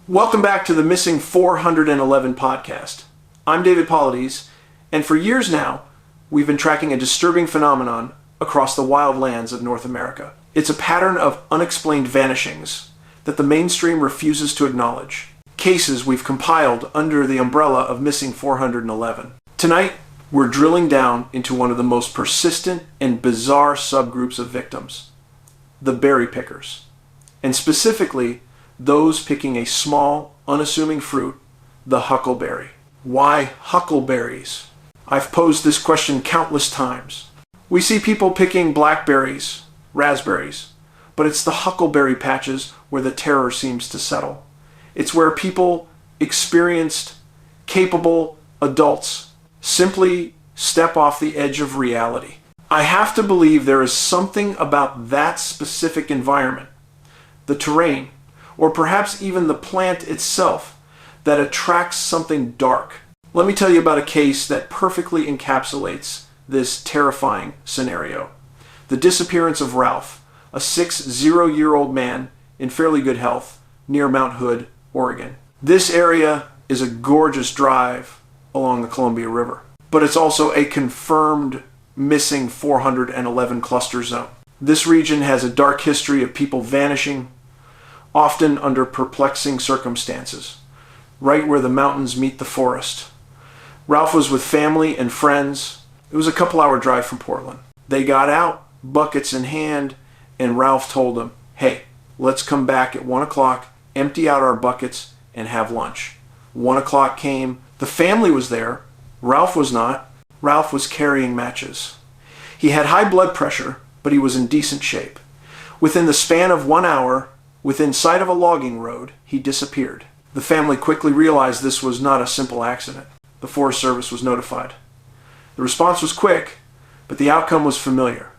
Welcome back to the Missing 411 podcast. I'm David Paulides, and for years now, we've been tracking a disturbing phenomenon across the wild lands of North America. It's a pattern of unexplained vanishings that the mainstream refuses to acknowledge. Cases we've compiled under the umbrella of Missing 411. Tonight, we're drilling down into one of the most persistent and bizarre subgroups of victims, the berry pickers, and specifically those picking a small, unassuming fruit, the huckleberry. Why huckleberries? I've posed this question countless times. We see people picking blackberries, raspberries, but it's the huckleberry patches where the terror seems to settle. It's where people, experienced, capable adults, simply step off the edge of reality. I have to believe there is something about that specific environment, the terrain, or perhaps even the plant itself, that attracts something dark. Let me tell you about a case that perfectly encapsulates this terrifying scenario. The disappearance of Ralph, a 60-year-old man in fairly good health near Mount Hood, Oregon. This area is a gorgeous drive along the Columbia River, but it's also a confirmed missing 411 cluster zone. This region has a dark history of people vanishing, often under perplexing circumstances, right where the mountains meet the forest. Ralph was with family and friends. It was a couple-hour drive from Portland. They got out, buckets in hand, and Ralph told them, "Hey, let's come back at 1 o'clock, empty out our buckets, and have lunch." 1 o'clock came. The family was there. Ralph was not. Ralph was carrying matches. He had high blood pressure, but he was in decent shape. Within the span of 1 hour, within sight of a logging road, he disappeared. The family quickly realized this was not a simple accident. The Forest Service was notified. The response was quick, but the outcome was familiar.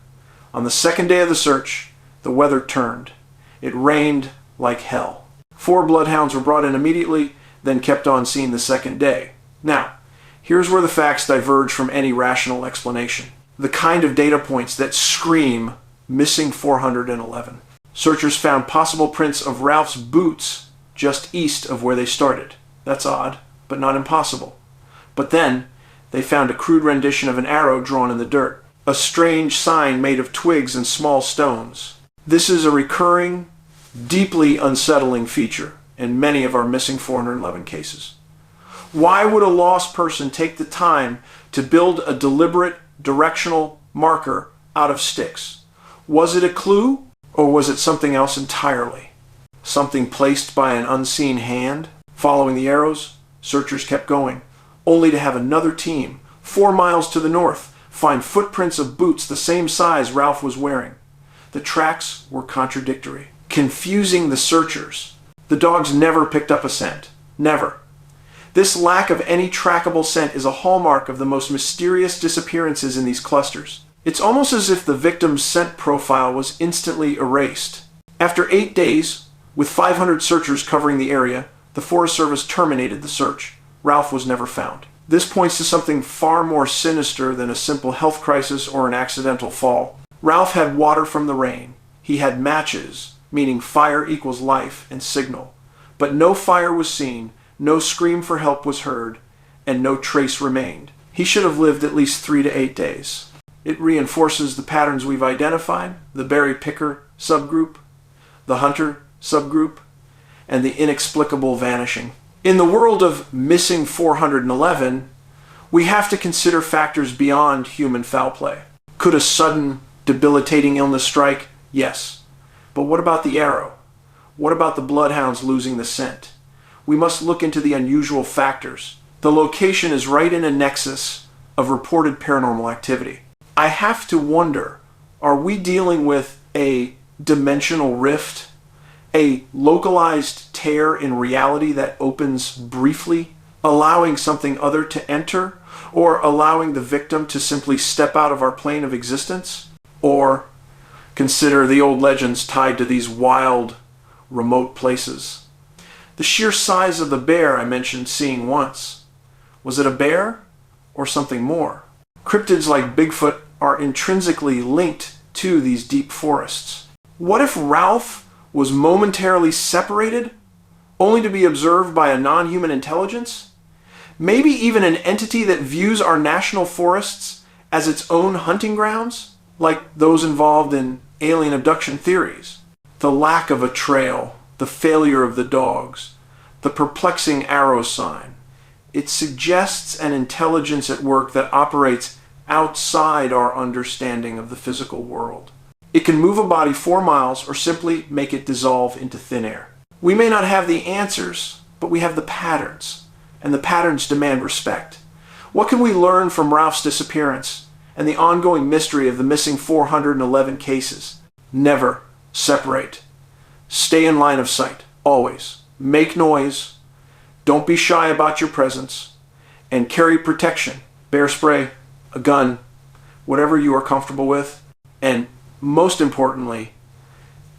On the second day of the search, the weather turned. It rained like hell. 4 bloodhounds were brought in immediately, then kept on scene the second day. Now, here's where the facts diverge from any rational explanation. The kind of data points that scream missing 411. Searchers found possible prints of Ralph's boots just east of where they started. That's odd, but not impossible. But then, they found a crude rendition of an arrow drawn in the dirt, a strange sign made of twigs and small stones. This is a recurring, deeply unsettling feature in many of our missing 411 cases. Why would a lost person take the time to build a deliberate directional marker out of sticks? Was it a clue? Or was it something else entirely? Something placed by an unseen hand? Following the arrows, searchers kept going, only to have another team, 4 miles to the north, find footprints of boots the same size Ralph was wearing. The tracks were contradictory, confusing the searchers. The dogs never picked up a scent. Never. This lack of any trackable scent is a hallmark of the most mysterious disappearances in these clusters. It's almost as if the victim's scent profile was instantly erased. After 8 days, with 500 searchers covering the area, the Forest Service terminated the search. Ralph was never found. This points to something far more sinister than a simple health crisis or an accidental fall. Ralph had water from the rain. He had matches, meaning fire equals life and signal. But no fire was seen, no scream for help was heard, and no trace remained. He should have lived at least 3 to 8 days. It reinforces the patterns we've identified, the berry picker subgroup, the hunter subgroup, and the inexplicable vanishing. In the world of missing 411, we have to consider factors beyond human foul play. Could a sudden, debilitating illness strike? Yes. But what about the arrow? What about the bloodhounds losing the scent? We must look into the unusual factors. The location is right in a nexus of reported paranormal activity. I have to wonder, are we dealing with a dimensional rift? A localized tear in reality that opens briefly, allowing something other to enter, or allowing the victim to simply step out of our plane of existence? Or consider the old legends tied to these wild, remote places. The sheer size of the bear I mentioned seeing once. Was it a bear or something more? Cryptids like Bigfoot are intrinsically linked to these deep forests. What if Ralph was momentarily separated only to be observed by a non-human intelligence? Maybe even an entity that views our national forests as its own hunting grounds, like those involved in alien abduction theories. The lack of a trail, the failure of the dogs, the perplexing arrow sign. It suggests an intelligence at work that operates outside our understanding of the physical world. It can move a body 4 miles or simply make it dissolve into thin air. We may not have the answers, but we have the patterns, and the patterns demand respect. What can we learn from Ralph's disappearance and the ongoing mystery of the missing 411 cases? Never separate. Stay in line of sight, always. Make noise. Don't be shy about your presence. And carry protection, bear spray, a gun, whatever you are comfortable with. And most importantly,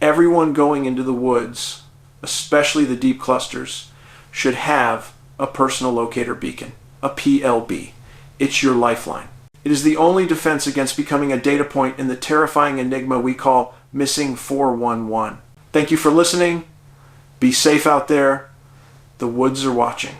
everyone going into the woods, especially the deep clusters, should have a personal locator beacon, a PLB. It's your lifeline. It is the only defense against becoming a data point in the terrifying enigma we call missing 411. Thank you for listening. Be safe out there. The woods are watching.